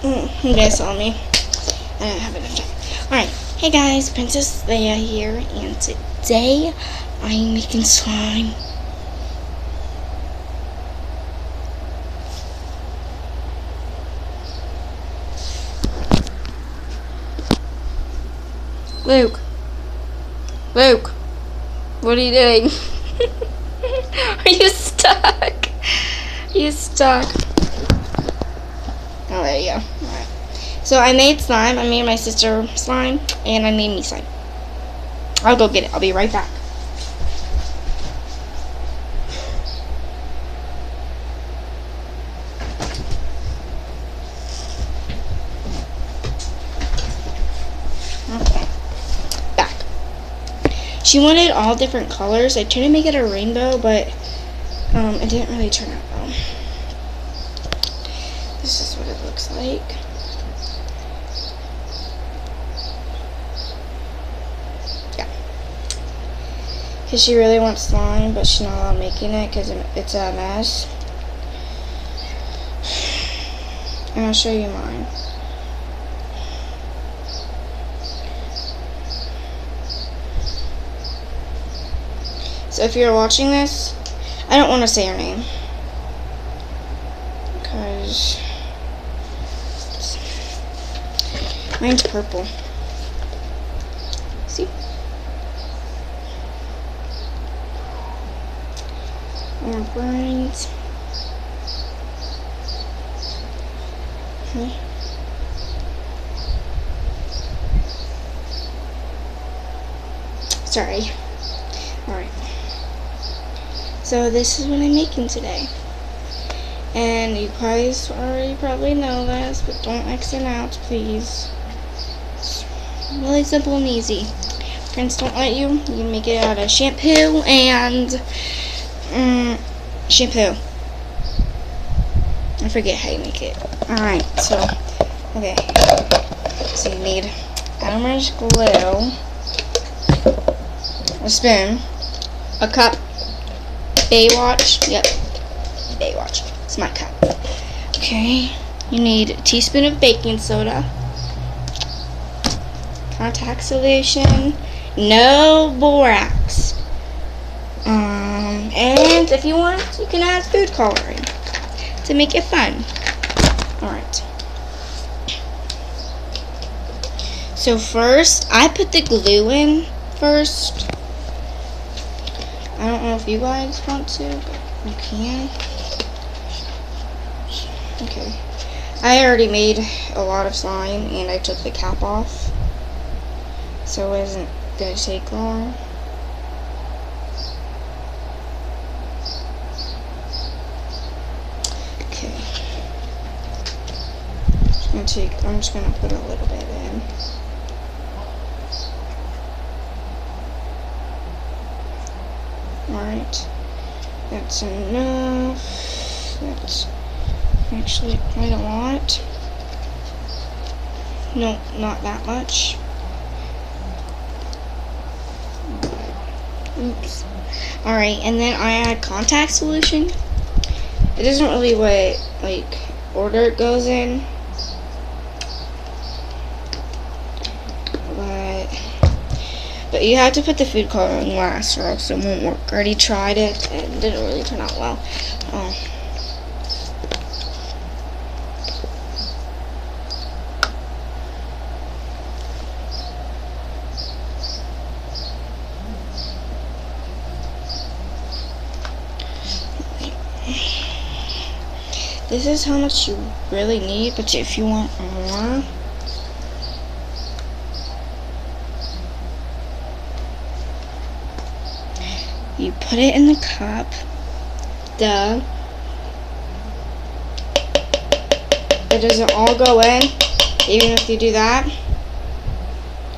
You guys saw me. I didn't have enough time. Alright, hey guys, Princess Leia here, and today I'm making slime. Luke, what are you doing? Are you stuck? Are you stuck? Oh, there you go. Alright. So I made slime. I made my sister slime, and I made me slime. I'll go get it. I'll be right back. Okay. Back. She wanted all different colors. I tried to make it a rainbow, but it didn't really turn out well. This is what it looks like. Yeah. Because she really wants slime, but she's not allowed making it because it's a mess. And I'll show you mine. So if you're watching this, I don't want to say her name. Because mine's purple. See? More brains. Okay. Sorry. Alright. So this is what I'm making today. And you guys already probably know this, but don't X it out, please. It's really simple and easy. Friends don't let you. You can make it out of shampoo and shampoo. I forget how you make it. Alright, so okay. So you need Elmer's glue, a spoon, a cup, Baywatch. Yep, Baywatch. It's my cup. Okay, you need a teaspoon of baking soda, contact solution, no borax, and if you want, you can add food coloring to make it fun. Alright. So first, I put the glue in first. I don't know if you guys want to, but you can. Okay. I already made a lot of slime, and I took the cap off, so it isn't going to take long. Okay. I'm just going to put a little bit in. Alright, that's enough. That's actually quite a lot. No, not that much. Oops. Alright, and then I add contact solution. It isn't really what, order it goes in. But you have to put the food coloring last or else it won't work. I already tried it and it didn't really turn out well. This is how much you really need, but if you want more, you put it in the cup. Duh. It doesn't all go in, even if you do that.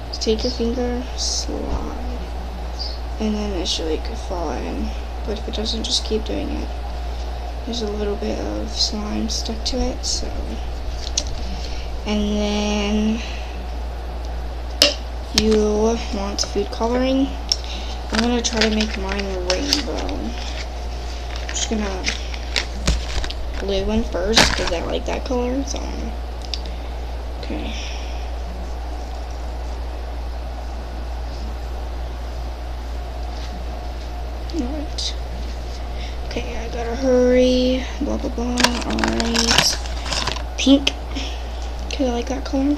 Just take your finger, slide, and then it should fall in. But if it doesn't, just keep doing it. There's a little bit of slime stuck to it, so. And then you want food coloring. I'm going to try to make mine a rainbow. I'm just going to glue in first because I like that color. So Okay. Alright. Okay, I gotta hurry. Blah, blah, blah. Alright. Pink. Because I like that color.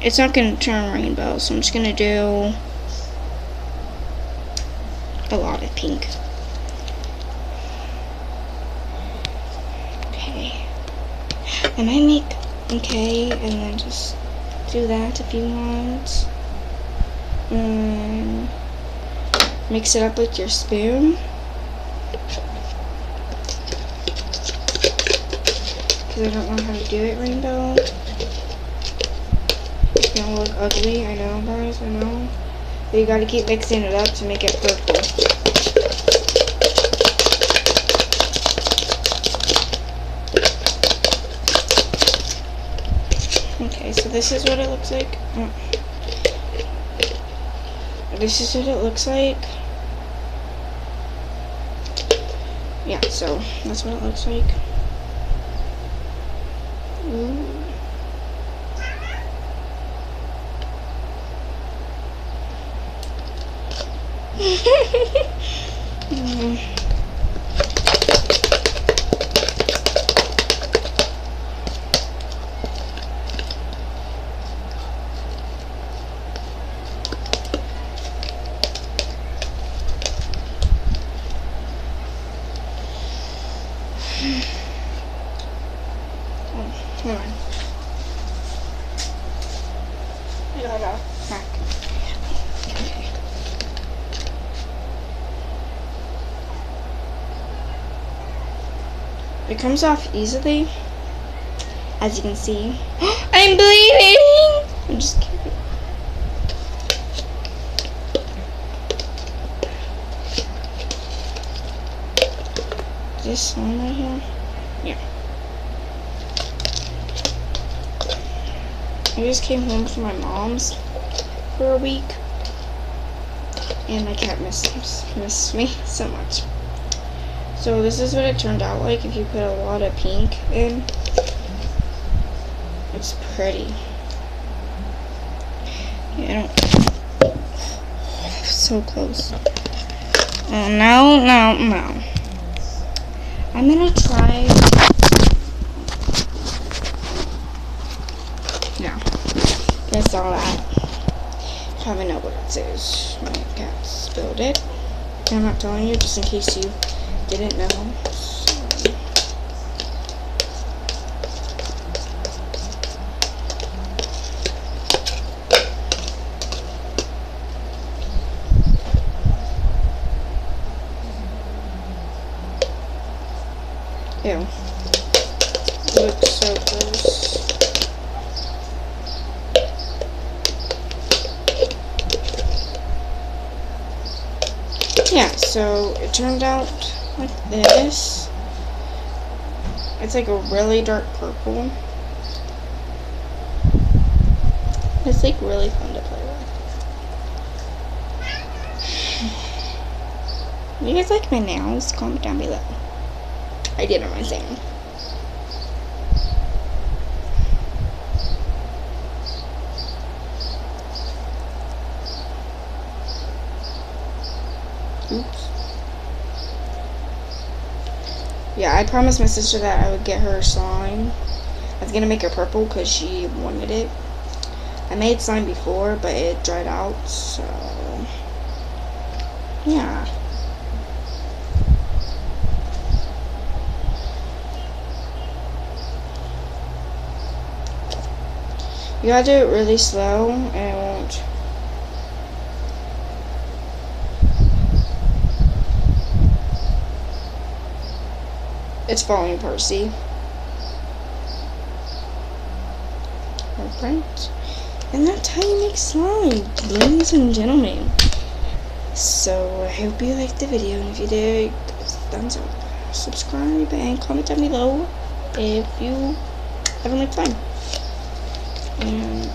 It's not gonna turn rainbow, so I'm just gonna do a lot of pink. Okay. I might make, okay, and then just do that if you want. Mix it up with your spoon. Because I don't know how to do it rainbow. It's gonna look ugly, I know guys, I know. But you gotta keep mixing it up to make it purple. Okay, so this is what it looks like. This is what it looks like. Yeah, so that's what it looks like. Ooh. Hold on. I gotta hack. Okay. It comes off easily, as you can see. I'm bleeding! I'm just kidding. Is this one right here? Yeah. I just came home from my mom's for a week, and my cat missed me so much. So this is what it turned out like if you put a lot of pink in. It's pretty. Yeah, I don't. So close. Oh no, no, no. I'm gonna try. No. That's all that. Probably know what it says. My cat spilled it. I'm not telling you just in case you didn't know. So. Ew. Looks so gross. Yeah, so it turned out like this. It's like a really dark purple. It's like really fun to play with. You guys like my nails? Comment down below. I did on my thing. Oops. Yeah, I promised my sister that I would get her slime. I was gonna make her purple because she wanted it. I made slime before, but it dried out, so yeah. You gotta do it really slow, and it won't. It's falling apart, see? Alright. And that's how you make slime, ladies and gentlemen. So, I hope you liked the video, and if you did, give us a thumbs up, subscribe, and comment down below if you haven't liked slime. And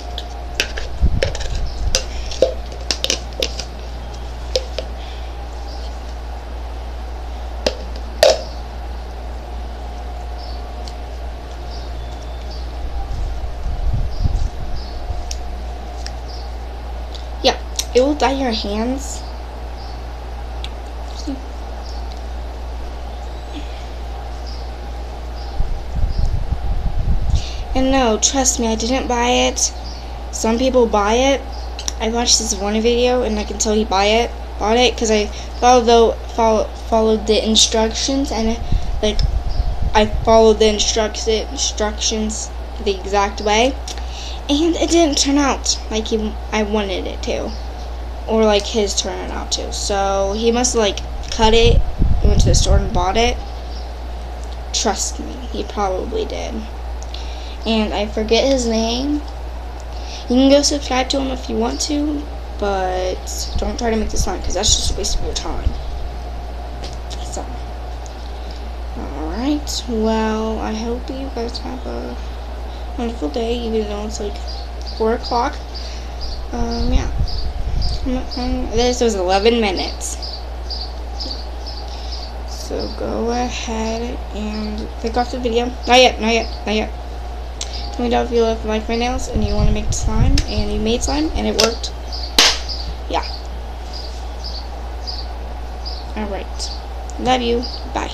it will dye your hands. And no, trust me, I didn't buy it. Some people buy it. I watched this one video and I can tell he bought it because I followed the instructions, and like I followed the instructions the exact way, and it didn't turn out like I wanted it to, or like his turned out to. So he must have like cut it, went to the store and bought it. Trust me, he probably did. And I forget his name. You can go subscribe to him if you want to, but don't try to make this slime because that's just a waste of your time. So, alright, well, I hope you guys have a wonderful day, even though it's like 4 o'clock. Yeah. This was 11 minutes. So go ahead and click off the video. Not yet. Tell me down if you like my nails and you want to make slime, and you made slime and it worked. Yeah. Alright. Love you. Bye.